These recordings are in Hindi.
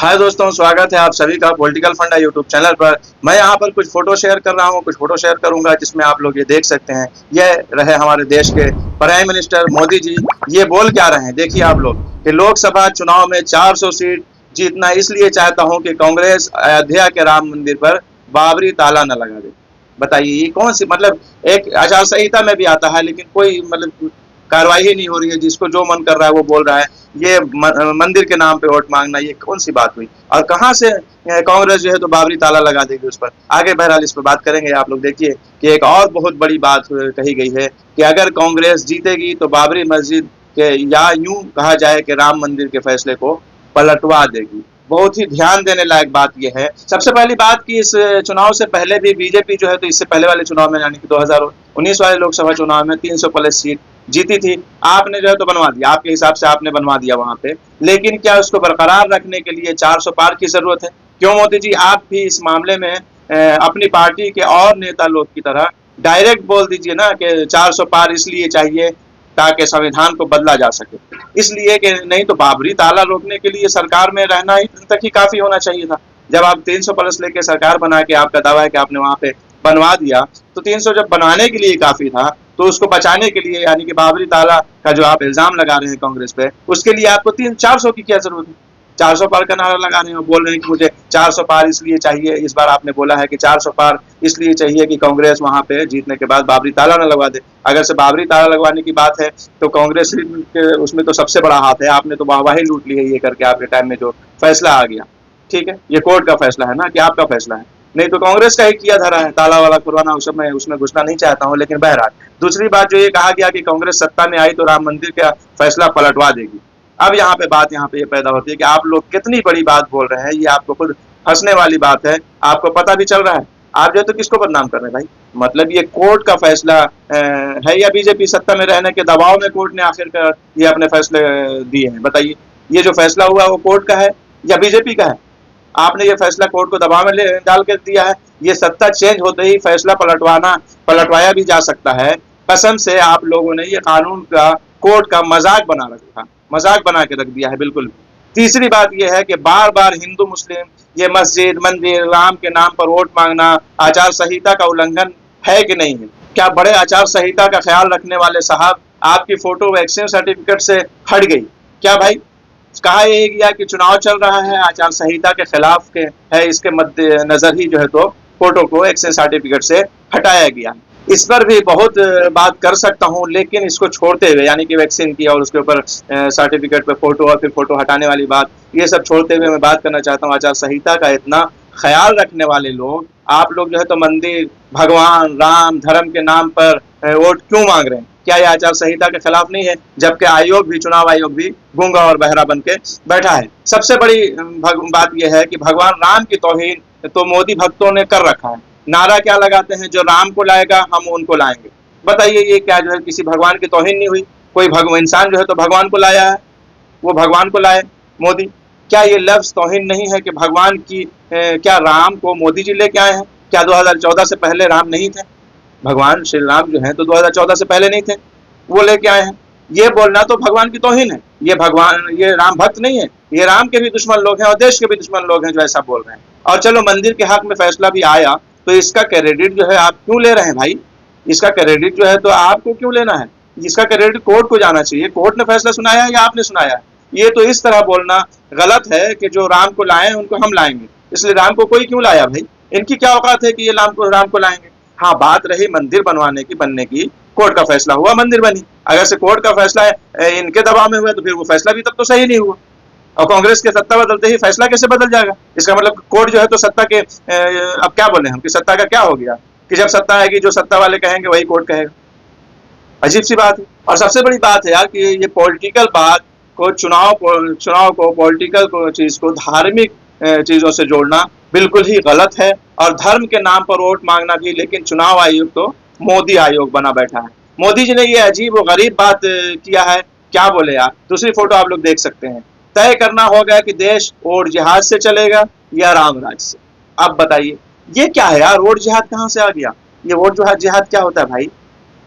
हाय दोस्तों, स्वागत है आप सभी का पॉलिटिकल फंडा यूट्यूब चैनल पर। मैं यहाँ पर कुछ फोटो शेयर कर रहा हूँ, कुछ फोटो शेयर करूंगा जिसमें आप लोग ये देख सकते हैं। ये रहे हमारे देश के प्राइम मिनिस्टर मोदी जी। ये बोल क्या रहे हैं, देखिए आप लोग कि लोकसभा चुनाव में 400 सीट जीतना इसलिए चाहता हूँ कि कांग्रेस अयोध्या के राम मंदिर पर बाबरी ताला न लगा दे। बताइए ये कौन सी, मतलब एक आचार संहिता में भी आता है लेकिन कोई मतलब कार्रवाई ही नहीं हो रही है। जिसको जो मन कर रहा है वो बोल रहा है। ये मंदिर के नाम पे वोट मांगना, ये कौन सी बात हुई? और कहाँ से कांग्रेस जो है तो बाबरी ताला लगा देगी उस पर। आगे बहरहाल इस पर बात करेंगे। आप लोग देखिए कि एक और बहुत बड़ी बात कही गई है कि अगर कांग्रेस जीतेगी तो बाबरी मस्जिद के, या यूं कहा जाए कि राम मंदिर के फैसले को पलटवा देगी। बहुत ही ध्यान देने लायक बात यह है। सबसे पहली बात कि इस चुनाव से पहले भी बीजेपी जो है तो इससे पहले वाले चुनाव में यानी कि 2019 वाले लोकसभा चुनाव में 300 प्लस सीट जीती थी। आपने जो है तो बनवा दिया, आपके हिसाब से आपने बनवा दिया वहां पे। लेकिन क्या उसको बरकरार रखने के लिए 400 पार की जरूरत है? क्यों मोदी जी, आप भी इस मामले में अपनी पार्टी के और नेता लोग की तरह डायरेक्ट बोल दीजिए ना कि 400 पार इसलिए चाहिए ताकि संविधान को बदला जा सके। इसलिए कि नहीं तो बाबरी ताला रोकने के लिए सरकार में रहना ही तक ही काफी होना चाहिए था। जब आप 300 प्लस लेके सरकार बना के आपका दावा है कि आपने वहां पे बनवा दिया, तो 300 जब बनाने के लिए काफी था तो उसको बचाने के लिए यानी कि बाबरी ताला का जो आप इल्जाम लगा रहे हैं कांग्रेस पे, उसके लिए आपको 400 की क्या जरूरत है? 400 पार का नारा लगा रहे हैं, बोल रहे हैं कि मुझे 400 पार इसलिए चाहिए। इस बार आपने बोला है कि 400 पार इसलिए चाहिए कि कांग्रेस वहां पे जीतने के बाद बाबरी ताला न लगवा दे। अगर से बाबरी ताला लगवाने की बात है तो कांग्रेस के उसमें तो सबसे बड़ा हाथ है। आपने तो वाहवाही लूट ली है ये करके। आपके टाइम में जो फैसला आ गया, ठीक है, ये कोर्ट का फैसला है ना कि आपका फैसला है? नहीं तो कांग्रेस का ही किया धरा है ताला वाला खुलवाना। उसमें घुसना नहीं चाहता हूँ, लेकिन बहरहाल दूसरी बात जो ये कहा गया कि कांग्रेस सत्ता में आई तो राम मंदिर का फैसला पलटवा देगी। अब यहाँ पे बात ये पैदा होती है कि आप लोग कितनी बड़ी बात बोल रहे हैं। ये आपको खुद हंसने वाली बात है। आपको पता भी चल रहा है। आप जो तो किसको बदनाम कर रहे हैं भाई? मतलब ये कोर्ट का फैसला है या बीजेपी सत्ता में रहने के दबाव में कोर्ट ने आखिरकार ये अपने फैसले दिए हैं? बताइए, ये जो फैसला हुआ वो कोर्ट का है या बीजेपी का है? आपने ये फैसला कोर्ट को दबाव में डाल कर दिया है। ये सत्ता चेंज होते ही फैसला पलटवाया भी जा सकता है। कसम से आप लोगों ने ये कानून का, कोर्ट का मजाक बना रखा, मजाक बना के रख दिया है बिल्कुल। तीसरी बात यह है कि बार बार हिंदू मुस्लिम ये मस्जिद मंदिर राम के नाम पर वोट मांगना आचार संहिता का उल्लंघन है कि नहीं है? क्या बड़े आचार संहिता का ख्याल रखने वाले साहब आपकी फोटो वैक्सीन सर्टिफिकेट से हट गई क्या भाई? कहा यह गया कि चुनाव चल रहा है, आचार संहिता के खिलाफ के है, इसके मद्देनजर ही जो है तो फोटो को वैक्सीन सर्टिफिकेट से हटाया गया। इस पर भी बहुत बात कर सकता हूं, लेकिन इसको छोड़ते हुए यानी कि वैक्सीन की और उसके ऊपर सर्टिफिकेट पे फोटो और फिर फोटो हटाने वाली बात, ये सब छोड़ते हुए मैं बात करना चाहता हूं आचार संहिता का इतना ख्याल रखने वाले लोग, आप लोग जो है तो मंदिर भगवान राम धर्म के नाम पर वोट क्यों मांग रहे हैं? क्या यह आचार संहिता के खिलाफ नहीं है? जबकि आयोग भी, चुनाव आयोग भी गूंगा और बहरा बन के बैठा है। सबसे बड़ी बात यह है कि भगवान राम की तौहीन तो मोदी भक्तों ने कर रखा है। नारा क्या लगाते हैं, जो राम को लाएगा हम उनको लाएंगे। बताइए ये क्या जो है किसी भगवान की तौहीन नहीं हुई? कोई इंसान जो है तो भगवान को लाया है, वो भगवान को लाए मोदी। क्या ये लफ्ज तौहीन नहीं है कि भगवान की क्या राम को मोदी जी लेके आए हैं? क्या 2014 से पहले राम नहीं थे? भगवान श्री राम जो है तो 2014 से पहले नहीं थे, वो लेके आए हैं। ये बोलना तो भगवान की तौहीन है। ये राम भक्त नहीं है, ये राम के भी दुश्मन लोग हैं और देश के भी दुश्मन लोग हैं जो ऐसा बोल रहे हैं। और चलो मंदिर के हक में फैसला भी आया तो इसका क्रेडिट जो है आप क्यों ले रहे हैं भाई? इसका क्रेडिट जो है तो आपको क्यों लेना है? इसका क्रेडिट कोर्ट को जाना चाहिए। कोर्ट ने फैसला सुनाया या आपने सुनाया? ये तो इस तरह बोलना गलत है कि जो राम को लाए उनको हम लाएंगे, इसलिए राम को कोई क्यों लाया भाई? इनकी क्या औकात है कि ये राम को लाएंगे? हाँ, बात रही मंदिर बनवाने की, बनने की, कोर्ट का फैसला हुआ, मंदिर बनी। अगर से कोर्ट का फैसला इनके दबाव में हुआ तो फिर वो फैसला भी तब तो सही नहीं हुआ। और कांग्रेस के सत्ता बदलते ही फैसला कैसे बदल जाएगा? इसका मतलब कोर्ट जो है तो सत्ता के, अब क्या बोले हम कि सत्ता का क्या हो गया कि जब सत्ता आएगी जो सत्ता वाले कहेंगे वही कोर्ट कहेगा। अजीब सी बात है। और सबसे बड़ी बात है यार कि ये पॉलिटिकल बात को, चुनाव को, पॉलिटिकल चीज को धार्मिक चीजों से जोड़ना बिल्कुल ही गलत है। और धर्म के नाम पर वोट मांगना भी। लेकिन चुनाव आयोग तो मोदी आयोग बना बैठा है। मोदी जी ने ये अजीब और गरीब बात किया है। क्या बोले यार? दूसरी फोटो आप लोग देख सकते हैं। तय करना होगा कि देश वोट जिहाद से चलेगा या राम राज से। अब बताइए ये क्या है यार? वोट जिहाद कहाँ से आ गया? ये वोट जिहाद क्या होता है भाई?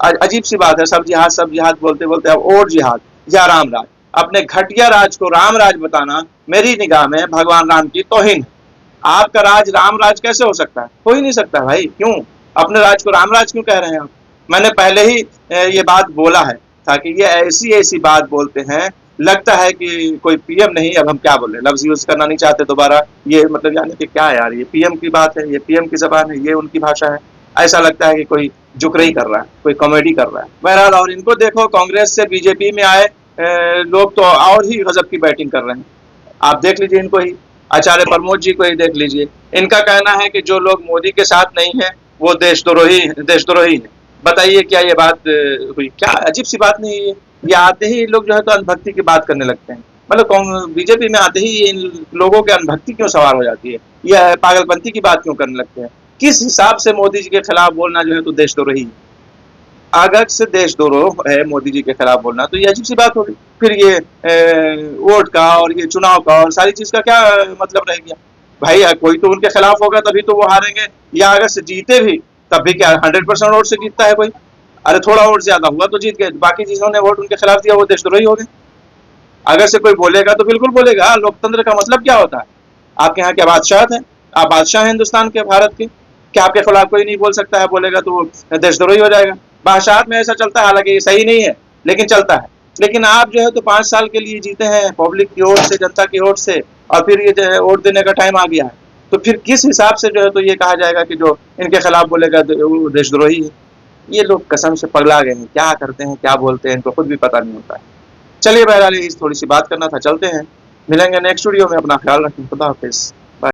अजीब सी बात है। सब जिहाद बोलते बोलते अब वोट जिहाद या राम राज। अपने घटिया राज को राम राज बताना मेरी निगाह में भगवान राम की तौहीन है। आपका राज राम राज कैसे हो सकता है? हो ही नहीं सकता भाई। क्यों अपने राज को राम राज क्यों कह रहे हैं आप? मैंने पहले ही ये बात बोला है ताकि ये ऐसी ऐसी बात बोलते हैं, लगता है कि कोई पीएम नहीं, अब हम क्या बोले, लफ्ज यूज करना नहीं चाहते दोबारा। ये मतलब यानी कि क्या है यार, ये पीएम की बात है, ये पीएम की जबान है, ये उनकी भाषा है। ऐसा लगता है कि कोई जुकरई कर रहा है, कोई कॉमेडी कर रहा है। बहरहाल, और इनको देखो, कांग्रेस से बीजेपी में आए लोग तो और ही गजब की बैटिंग कर रहे हैं। आप देख लीजिए इनको ही, आचार्य प्रमोद जी को ही देख लीजिए। इनका कहना है कि जो लोग मोदी के साथ नहीं है वो देशद्रोही है। बताइए क्या ये बात हुई? क्या अजीब सी बात नहीं है ये आते ही लोग जो है तो अनभक्ति की बात करने लगते हैं। मतलब बीजेपी में आते ही इन लोगों के अनभक्ति क्यों सवार हो जाती है, यह पागलपंती की बात क्यों करने लगते हैं? किस हिसाब से मोदी जी के खिलाफ बोलना जो है तो देशद्रोही है? अगर से देशद्रोह है मोदी जी के खिलाफ बोलना, तो ये अजीब सी बात होगी। फिर ये वोट का और ये चुनाव का और सारी चीज का क्या मतलब रह गया? भाई कोई तो उनके खिलाफ होगा तभी तो वो हारेंगे, या अगर से जीते भी तब भी क्या 100% वोट से जीतता है कोई? अरे थोड़ा वोट ज्यादा हुआ तो जीत गए, बाकी जिन्होंने वोट उनके खिलाफ दिया वो देशद्रोही हो गए। अगर से कोई बोलेगा तो बिल्कुल बोलेगा। लोकतंत्र का मतलब क्या होता है? आपके यहाँ क्या बादशाह है? आप बादशाह हैं हिंदुस्तान के, भारत के? क्या आपके खिलाफ कोई नहीं बोल सकता है? बोलेगा तो वो देशद्रोही हो जाएगा। बादशाह में ऐसा चलता है, हालांकि ये सही नहीं है लेकिन चलता है। लेकिन आप जो है तो 5 साल के लिए जीते हैं पब्लिक की ओर से, जनता की ओर से, और फिर ये जो है वोट देने का टाइम आ गया है, तो फिर किस हिसाब से जो है तो ये कहा जाएगा कि जो इनके खिलाफ बोलेगा वो देशद्रोही है? ये लोग कसम से पगला गए हैं, क्या करते हैं क्या बोलते हैं इनको खुद भी पता नहीं होता है। चलिए बहरहाल, थोड़ी सी बात करना था, चलते हैं, मिलेंगे नेक्स्ट वीडियो में। अपना ख्याल रखें, खुदा हाफिज।